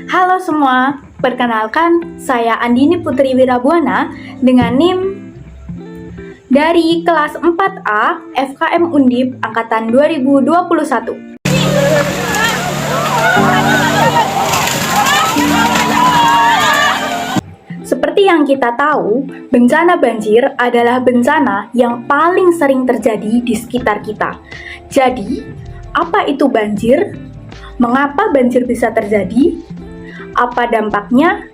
Halo semua, perkenalkan saya Andini Putri Wirabuana dengan NIM dari kelas 4A FKM Undip Angkatan 2021. Seperti yang kita tahu, bencana banjir adalah bencana yang paling sering terjadi di sekitar kita. Jadi, apa itu banjir? Mengapa banjir bisa terjadi? Apa dampaknya?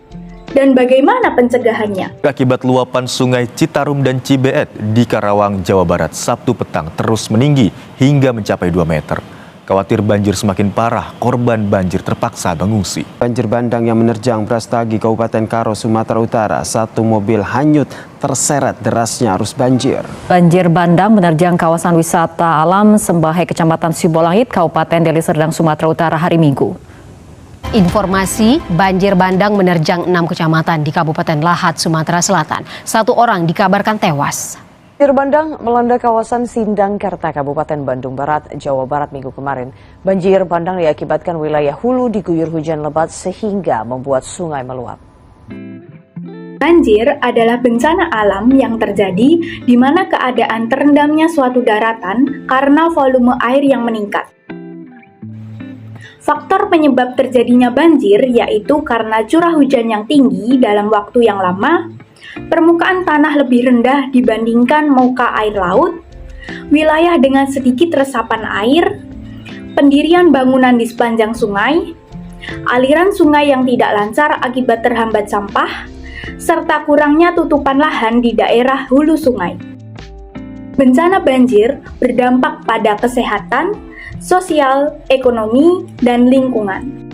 Dan bagaimana pencegahannya? Akibat luapan sungai Citarum dan Cibeet di Karawang, Jawa Barat, Sabtu petang terus meninggi hingga mencapai 2 meter. Khawatir banjir semakin parah, korban banjir terpaksa mengungsi. Banjir bandang yang menerjang Brastagi, Kabupaten Karo, Sumatera Utara. Satu mobil hanyut terseret derasnya arus banjir. Banjir bandang menerjang kawasan wisata alam Sembahe, Kecamatan Sibolangit, Kabupaten Deli Serdang, Sumatera Utara hari Minggu. Informasi, banjir bandang menerjang 6 kecamatan di Kabupaten Lahat, Sumatera Selatan. 1 orang dikabarkan tewas. Banjir bandang melanda kawasan Sindangkerta, Kabupaten Bandung Barat, Jawa Barat Minggu kemarin. Banjir bandang diakibatkan wilayah hulu diguyur hujan lebat sehingga membuat sungai meluap. Banjir adalah bencana alam yang terjadi di mana keadaan terendamnya suatu daratan karena volume air yang meningkat. Faktor penyebab terjadinya banjir yaitu karena curah hujan yang tinggi dalam waktu yang lama, permukaan tanah lebih rendah dibandingkan muka air laut, wilayah dengan sedikit resapan air, pendirian bangunan di sepanjang sungai, aliran sungai yang tidak lancar akibat terhambat sampah, serta kurangnya tutupan lahan di daerah hulu sungai. Bencana banjir berdampak pada kesehatan, sosial, ekonomi, dan lingkungan.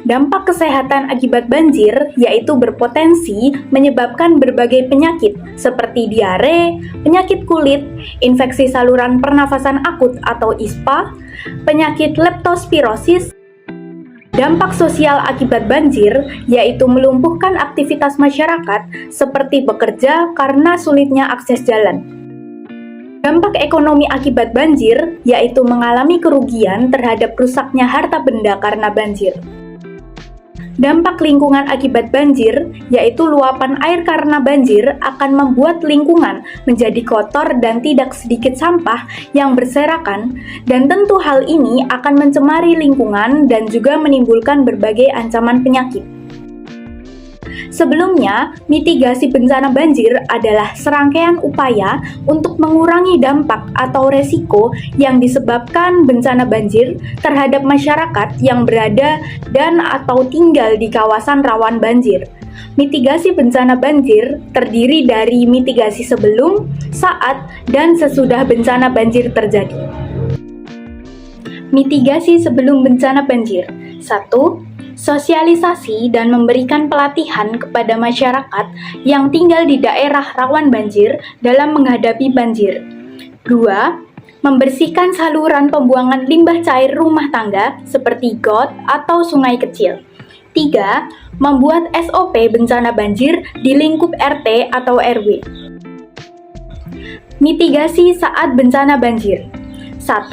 Dampak kesehatan akibat banjir yaitu berpotensi menyebabkan berbagai penyakit seperti diare, penyakit kulit, infeksi saluran pernafasan akut atau ISPA, penyakit leptospirosis. Dampak sosial akibat banjir yaitu melumpuhkan aktivitas masyarakat seperti bekerja karena sulitnya akses jalan. Dampak ekonomi akibat banjir yaitu mengalami kerugian terhadap rusaknya harta benda karena banjir. Dampak lingkungan akibat banjir yaitu luapan air karena banjir akan membuat lingkungan menjadi kotor dan tidak sedikit sampah yang berserakan, dan tentu hal ini akan mencemari lingkungan dan juga menimbulkan berbagai ancaman penyakit. Sebelumnya, mitigasi bencana banjir adalah serangkaian upaya untuk mengurangi dampak atau resiko yang disebabkan bencana banjir terhadap masyarakat yang berada dan atau tinggal di kawasan rawan banjir. Mitigasi bencana banjir terdiri dari mitigasi sebelum, saat, dan sesudah bencana banjir terjadi. Mitigasi sebelum bencana banjir. 1. Sosialisasi dan memberikan pelatihan kepada masyarakat yang tinggal di daerah rawan banjir dalam menghadapi banjir. 2. Membersihkan saluran pembuangan limbah cair rumah tangga seperti got atau sungai kecil. 3. Membuat SOP bencana banjir di lingkup RT atau RW. Mitigasi saat bencana banjir. 1.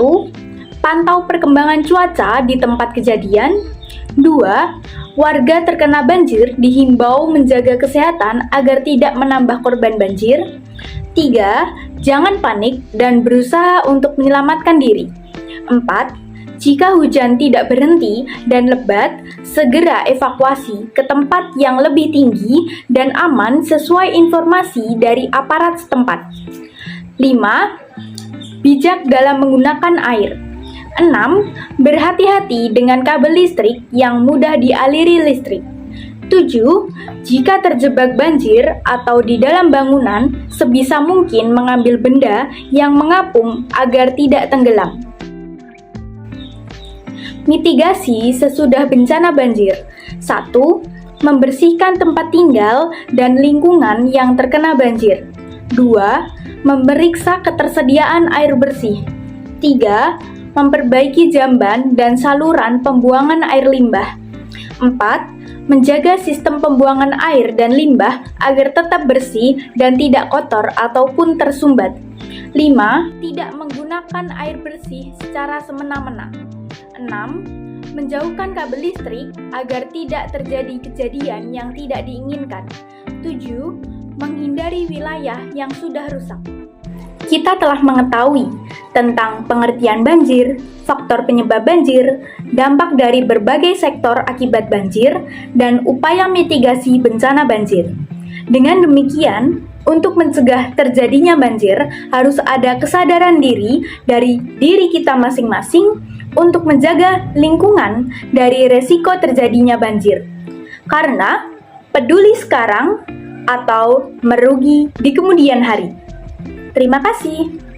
Pantau perkembangan cuaca di tempat kejadian. 2. Warga terkena banjir dihimbau menjaga kesehatan agar tidak menambah korban banjir. 3. Jangan panik dan berusaha untuk menyelamatkan diri. 4. Jika hujan tidak berhenti dan lebat, segera evakuasi ke tempat yang lebih tinggi dan aman sesuai informasi dari aparat setempat. 5. Bijak dalam menggunakan air. 6. Berhati-hati dengan kabel listrik yang mudah dialiri listrik. 7. Jika terjebak banjir atau di dalam bangunan, sebisa mungkin mengambil benda yang mengapung agar tidak tenggelam. Mitigasi sesudah bencana banjir. 1. Membersihkan tempat tinggal dan lingkungan yang terkena banjir. 2. Memeriksa ketersediaan air bersih. 3. Memperbaiki jamban dan saluran pembuangan air limbah. 4. Menjaga sistem pembuangan air dan limbah agar tetap bersih dan tidak kotor ataupun tersumbat. 5. Tidak menggunakan air bersih secara semena-mena. 6. Menjauhkan kabel listrik agar tidak terjadi kejadian yang tidak diinginkan. 7. Menghindari wilayah yang sudah rusak. Kita telah mengetahui tentang pengertian banjir, faktor penyebab banjir, dampak dari berbagai sektor akibat banjir, dan upaya mitigasi bencana banjir. Dengan demikian, untuk mencegah terjadinya banjir, harus ada kesadaran diri dari diri kita masing-masing untuk menjaga lingkungan dari resiko terjadinya banjir. Karena peduli sekarang atau merugi di kemudian hari. Terima kasih.